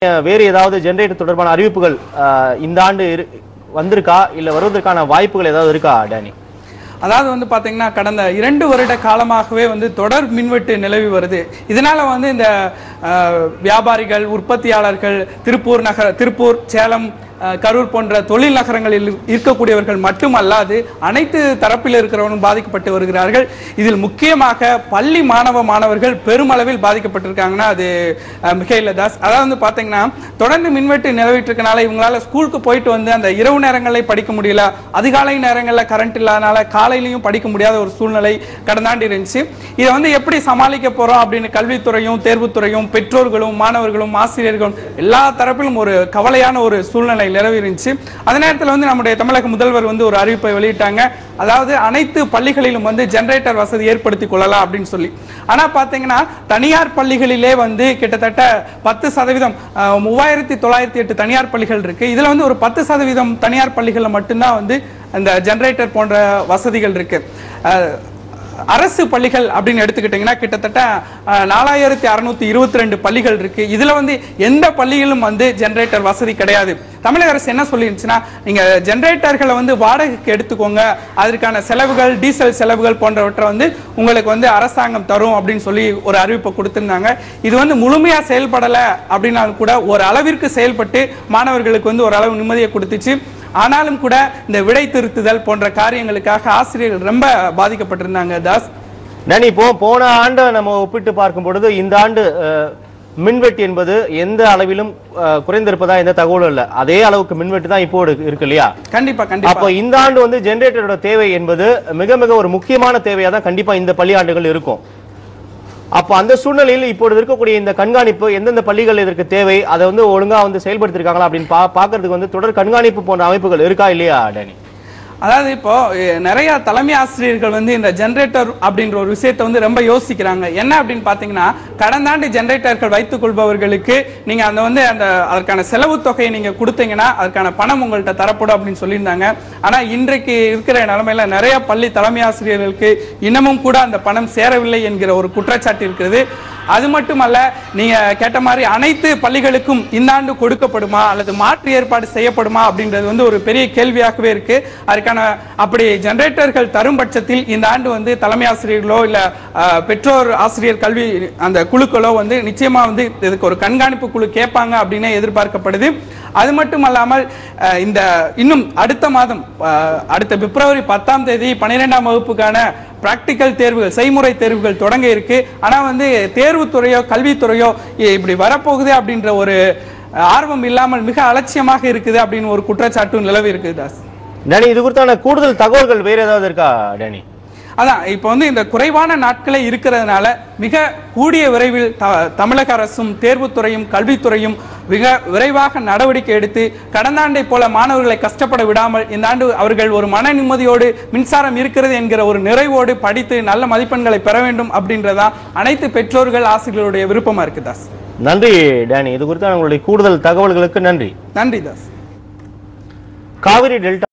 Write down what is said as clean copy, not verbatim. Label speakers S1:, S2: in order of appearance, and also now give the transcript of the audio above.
S1: வேறு ஏதாவது ஜெனரேட்டர் தொடர்பான அறிவிப்புகள் இந்த ஆண்டு வந்திருக்கா இல்ல வருவதற்கான வாய்ப்புகள் ஏதாவது இருக்கா டேனி?
S2: அதாவது வந்து பாத்தீங்கன்னா கடந்த 2 வருட காலமாகவே வந்து தொடர் மின்வெட்டு நிலவி வருது. இதனால வந்து இந்த வியாபாரிகள், உற்பத்தியாளர்கள், திருப்பூர், சேலம், கரூர் போன்ற தொழில் நகரங்களில் இருக்கக்கூடியவர்கள் மட்டுமல்லாது அனைத்து தரப்பில் இருக்கிறவர்களும் பாதிக்கப்பட்டு வருகிறார்கள். இதில் முக்கியமாக பள்ளி மாணவர்கள் பெருமளவில் பாதிக்கப்பட்டிருக்காங்கன்னா அது மிகைல தாஸ். அதாவது வந்து பாத்தீங்கன்னா தொடர்ந்து மின்வெட்டு நிலவிட்டு இருக்கனால இவங்களால ஸ்கூலுக்கு போயிட்டு வந்து அந்த இரவு நேரங்களில் படிக்க முடியல, அதிகாலை நேரங்களில் கரண்ட் இல்லாதனால காலையிலையும் படிக்க முடியாத ஒரு சூழ்நிலை கடந்த ஆண்டு இருந்துச்சு. இதை வந்து எப்படி சமாளிக்க போறோம் அப்படின்னு கல்வித்துறையும், தேர்வுத்துறையும், பெற்றோர்களும், மாணவர்களும், ஆசிரியர்களும் எல்லா தரப்பிலும் ஒரு கவலையான ஒரு சூழ்நிலை நிலவி இருந்துச்சு. அதே நேரத்தில் வந்து நம்முடைய தமிழக முதல்வர் வந்து ஒரு அறிவிப்பை வெளியிட்டாங்க. அதாவது அனைத்து பள்ளிகளிலும் வந்து ஜெனரேட்டர் வசதி ஏற்படுத்திக் கொள்ளலாம் அப்படின்னு சொல்லி. ஆனா பாத்தீங்கன்னா தனியார் பள்ளிகளிலே வந்து கிட்டத்தட்ட 10% 3908 தனியார் பள்ளிகள் இருக்கு. இதுல வந்து ஒரு 10% தனியார் பள்ளிகள்ல மட்டும்தான் வந்து அந்த ஜெனரேட்டர் போன்ற வசதிகள் இருக்கு. அரசு பள்ளிகள் அப்படின்னு எடுத்துக்கிட்டீங்கன்னா கிட்டத்தட்ட 4622 பள்ளிகள் இருக்கு. இதுல வந்து எந்த பள்ளியிலும் வந்து ஜெனரேட்டர் வசதி கிடையாது. தமிழக அரசு என்ன சொல்லிருச்சுன்னா, நீங்க ஜெனரேட்டர்களை வந்து வாடகைக்கு எடுத்துக்கோங்க, அதற்கான செலவுகள், டீசல் செலவுகள் போன்றவற்றை வந்து உங்களுக்கு வந்து அரசாங்கம் தரும் அப்படின்னு சொல்லி ஒரு அறிவிப்பை கொடுத்திருந்தாங்க. இது வந்து முழுமையா செயல்படல அப்படின்னாலும் கூட ஒரு அளவிற்கு செயல்பட்டு மாணவர்களுக்கு வந்து ஒரு அளவு நிம்மதியை கொடுத்துச்சு. ஆனாலும் கூட இந்த விடை திருத்துதல் போன்ற காரியங்களுக்காக ஆசிரியர்கள் ரொம்ப பாதிக்கப்பட்டிருந்தாங்க. தாஸ்
S1: டேனி, போன ஆண்டு நம்ம ஒப்பிட்டு பார்க்கும் பொழுது இந்த ஆண்டு மின்வெட்டு என்பது எந்த அளவிலும் குறைந்திருப்பதா எந்த தகவலும் இல்ல. அதே அளவுக்கு மின்வெட்டு தான் இப்போ இருக்கு இல்லையா?
S2: கண்டிப்பா.
S1: அப்போ இந்த ஆண்டு வந்து ஜெனரேட்டரோட தேவை என்பது மிக மிக ஒரு முக்கியமான தேவையா தான் கண்டிப்பா இந்த பள்ளி ஆண்டுகள் இருக்கும். அப்ப அந்த சூழ்நிலையில் இப்போது இருக்கக்கூடிய இந்த கண்காணிப்பு எந்தெந்த பள்ளிகள் இதற்கு தேவை, அதை வந்து ஒழுங்கா வந்து செயல்படுத்திருக்காங்களா அப்படின்னு பாக்குறதுக்கு வந்து தொடர் கண்காணிப்பு போன்ற அமைப்புகள் இருக்கா இல்லையா டேனி?
S2: அதாவது இப்போ நிறைய தலைமை ஆசிரியர்கள் வந்து இந்த ஜெனரேட்டர் அப்படின்ற ஒரு விஷயத்தை வந்து ரொம்ப யோசிக்கிறாங்க. என்ன அப்படின்னு பாத்தீங்கன்னா, கடந்த ஆண்டு ஜெனரேட்டர்கள் வைத்துக் கொள்பவர்களுக்கு நீங்க அந்த வந்து அதற்கான செலவு தொகையை நீங்க கொடுத்தீங்கன்னா அதற்கான பணம் உங்கள்கிட்ட தரப்படும் அப்படின்னு சொல்லியிருந்தாங்க. ஆனா இன்றைக்கு இருக்கிற நிலைமையில நிறைய பள்ளி தலைமை ஆசிரியர்களுக்கு இன்னமும் கூட அந்த பணம் சேரவில்லை என்கிற ஒரு குற்றச்சாட்டு இருக்கிறது. அது மட்டுமல்ல, நீங்க கேட்ட மாதிரி அனைத்து பள்ளிகளுக்கும் இந்த ஆண்டு கொடுக்கப்படுமா அல்லது மாற்று ஏற்பாடு செய்யப்படுமா அப்படின்றது வந்து ஒரு பெரிய கேள்வியாகவே இருக்கு. அதுக்கான அப்படி ஜெனரேட்டர்கள் தரும் பட்சத்தில் இந்த ஆண்டு வந்து தலைமை ஆசிரியர்களோ இல்ல பெற்றோர் ஆசிரியர் கல்வி அந்த குழுக்களோ வந்து நிச்சயமா வந்து இதுக்கு ஒரு கண்காணிப்பு குழு கேட்பாங்க அப்படின்னு எதிர்பார்க்கப்படுது. அது மட்டும் அல்லாமல் இந்த இன்னும் அடுத்த மாதம் அடுத்த பிப்ரவரி 10ஆம் தேதி 12ஆம் வகுப்புக்கான பிராக்டிக்கல் தேர்வுகள், செய்முறை தேர்வுகள் தொடங்க இருக்கு. ஆனா வந்து தேர்வுத்துறையோ கல்வித்துறையோ இப்படி வரப்போகுது அப்படின்ற ஒரு ஆர்வம் இல்லாமல் மிக அலட்சியமாக இருக்குது அப்படின்னு ஒரு குற்றச்சாட்டு நிலவி இருக்குது. தாஸ்
S1: டேனி, இது குறித்தான கூடுதல் தகவல்கள் வேற ஏதாவது இருக்கா டேனி?
S2: அதான் இப்ப வந்து இந்த குறைவான நாட்களே இருக்கிறதுனால மிக கூடிய விரைவில் தமிழக அரசும் தேர்வுத்துறையும் கல்வித்துறையும் மிக விரைவாக நடவடிக்கை எடுத்து கடந்த ஆண்டை போல மாணவர்களை கஷ்டப்பட விடாமல் இந்த ஆண்டு அவர்கள் ஒரு மன நிம்மதியோடு மின்சாரம் இருக்கிறது என்கிற ஒரு நிறைவோடு படித்து நல்ல மதிப்பெண்களை பெற வேண்டும் அப்படின்றதா அனைத்து பெற்றோர்கள், ஆசிரியர்களுடைய விருப்பமா இருக்கு. தாஸ்
S1: நன்றி டேனி, இது குறித்தான உங்களுடைய கூடுதல் தகவல்களுக்கு நன்றி.
S2: நன்றி தாஸ்.
S1: காவிரி டெல்டா